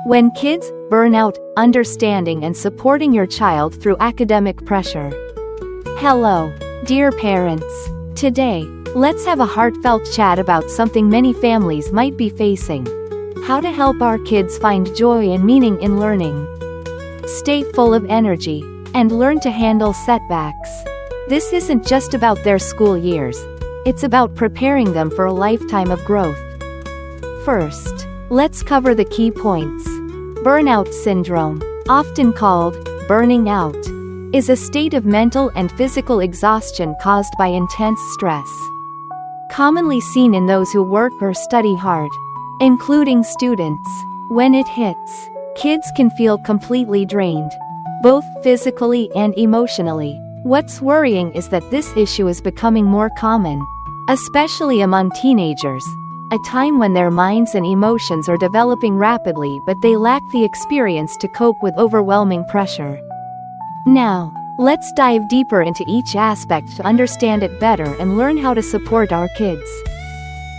When kids burn out, understanding and supporting your child through academic pressure. Hello, dear parents. Today, let's have a heartfelt chat about something many families might be facing. How to help our kids find joy and meaning in learning. Stay full of energy, and learn to handle setbacks. This isn't just about their school years. It's about preparing them for a lifetime of growth. First, let's cover the key points. Burnout syndrome, often called burning out, is a state of mental and physical exhaustion caused by intense stress. Commonly seen in those who work or study hard, including students. When it hits, kids can feel completely drained, both physically and emotionally. What's worrying is that this issue is becoming more common, especially among teenagers, a time when their minds and emotions are developing rapidly but they lack the experience to cope with overwhelming pressure. Now, let's dive deeper into each aspect to understand it better and learn how to support our kids.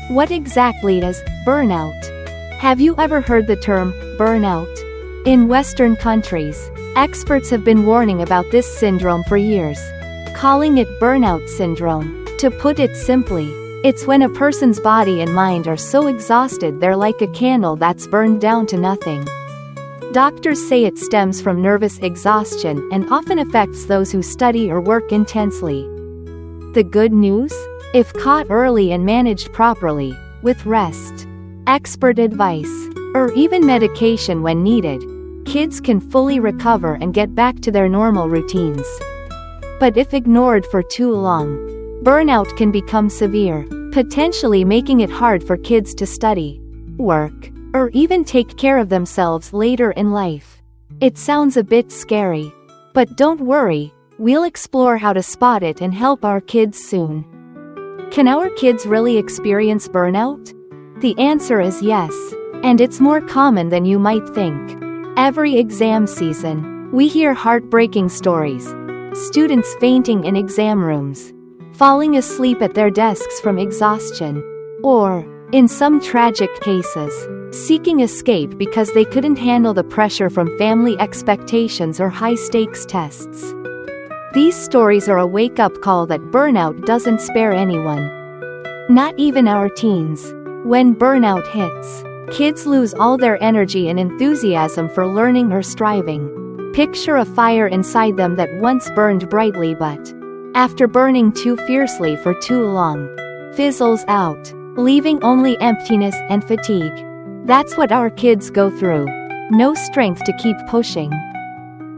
What exactly is burnout? Have you ever heard the term burnout? In Western countries, experts have been warning about this syndrome for years, calling it burnout syndrome. To put it simply, it's when a person's body and mind are so exhausted they're like a candle that's burned down to nothing. Doctors say it stems from nervous exhaustion and often affects those who study or work intensely. The good news? If caught early and managed properly, with rest, expert advice, or even medication when needed, kids can fully recover and get back to their normal routines. But if ignored for too long, burnout can become severe, potentially making it hard for kids to study, work, or even take care of themselves later in life. It sounds a bit scary, but don't worry, we'll explore how to spot it and help our kids soon. Can our kids really experience burnout? The answer is yes, and it's more common than you might think. Every exam season, we hear heartbreaking stories. Students fainting in exam rooms, falling asleep at their desks from exhaustion, or, in some tragic cases, seeking escape because they couldn't handle the pressure from family expectations or high-stakes tests. These stories are a wake-up call that burnout doesn't spare anyone. Not even our teens. When burnout hits, kids lose all their energy and enthusiasm for learning or striving. Picture a fire inside them that once burned brightly but, after burning too fiercely for too long, fizzles out, leaving only emptiness and fatigue. That's what our kids go through. No strength to keep pushing.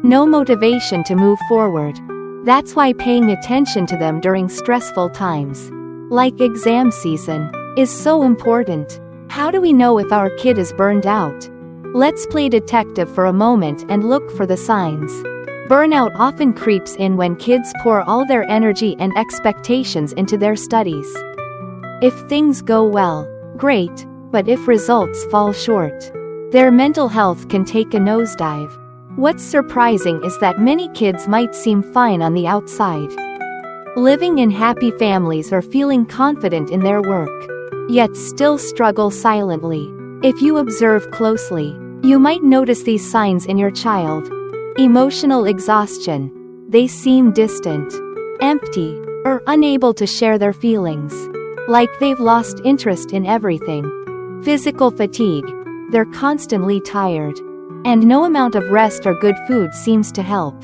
No motivation to move forward. That's why paying attention to them during stressful times, like exam season, is so important. How do we know if our kid is burned out? Let's play detective for a moment and look for the signs. Burnout often creeps in when kids pour all their energy and expectations into their studies. If things go well, great, but if results fall short, their mental health can take a nosedive. What's surprising is that many kids might seem fine on the outside, living in happy families or feeling confident in their work, yet still struggle silently. If you observe closely, you might notice these signs in your child. Emotional exhaustion. They seem distant, empty, or unable to share their feelings, like they've lost interest in everything. Physical fatigue. They're constantly tired, and no amount of rest or good food seems to help.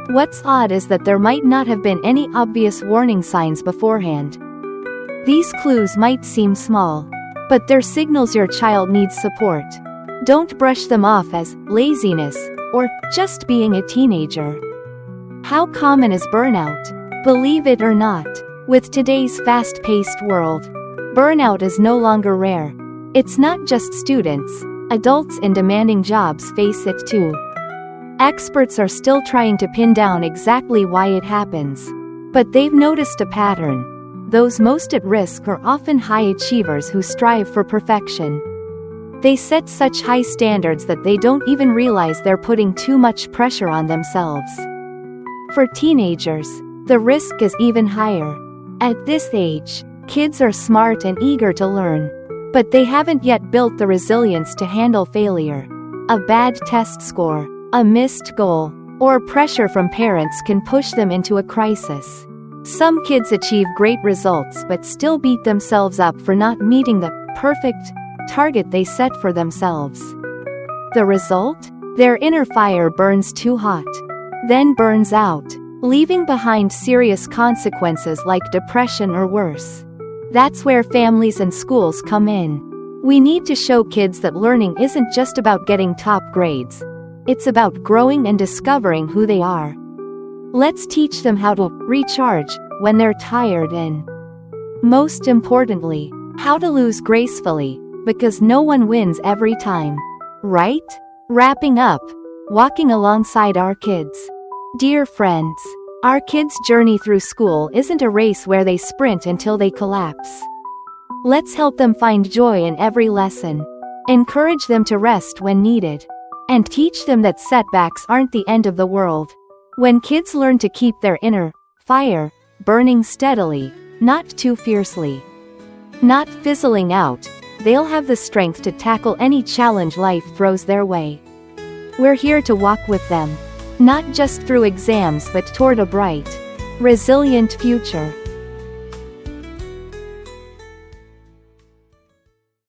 What's odd is that there might not have been any obvious warning signs beforehand. These clues might seem small, but they're signals your child needs support. Don't brush them off as laziness or just being a teenager. How common is burnout? Believe it or not, with today's fast-paced world, burnout is no longer rare. It's not just students, adults in demanding jobs face it too. Experts are still trying to pin down exactly why it happens, but they've noticed a pattern. Those most at risk are often high achievers who strive for perfection. They set such high standards that they don't even realize they're putting too much pressure on themselves. For teenagers, the risk is even higher. At this age, kids are smart and eager to learn, but they haven't yet built the resilience to handle failure. A bad test score, a missed goal, or pressure from parents can push them into a crisis. Some kids achieve great results but still beat themselves up for not meeting the perfect target they set for themselves. The result? Their inner fire burns too hot, then burns out, leaving behind serious consequences like depression or worse. That's where families and schools come in. We need to show kids that learning isn't just about getting top grades. It's about growing and discovering who they are. Let's teach them how to recharge when they're tired and, most importantly, how to lose gracefully, because no one wins every time. Right? Wrapping up. Walking alongside our kids. Dear friends, our kids' journey through school isn't a race where they sprint until they collapse. Let's help them find joy in every lesson, encourage them to rest when needed, and teach them that setbacks aren't the end of the world. When kids learn to keep their inner fire burning steadily, not too fiercely, not fizzling out, they'll have the strength to tackle any challenge life throws their way. We're here to walk with them, not just through exams but toward a bright, resilient future.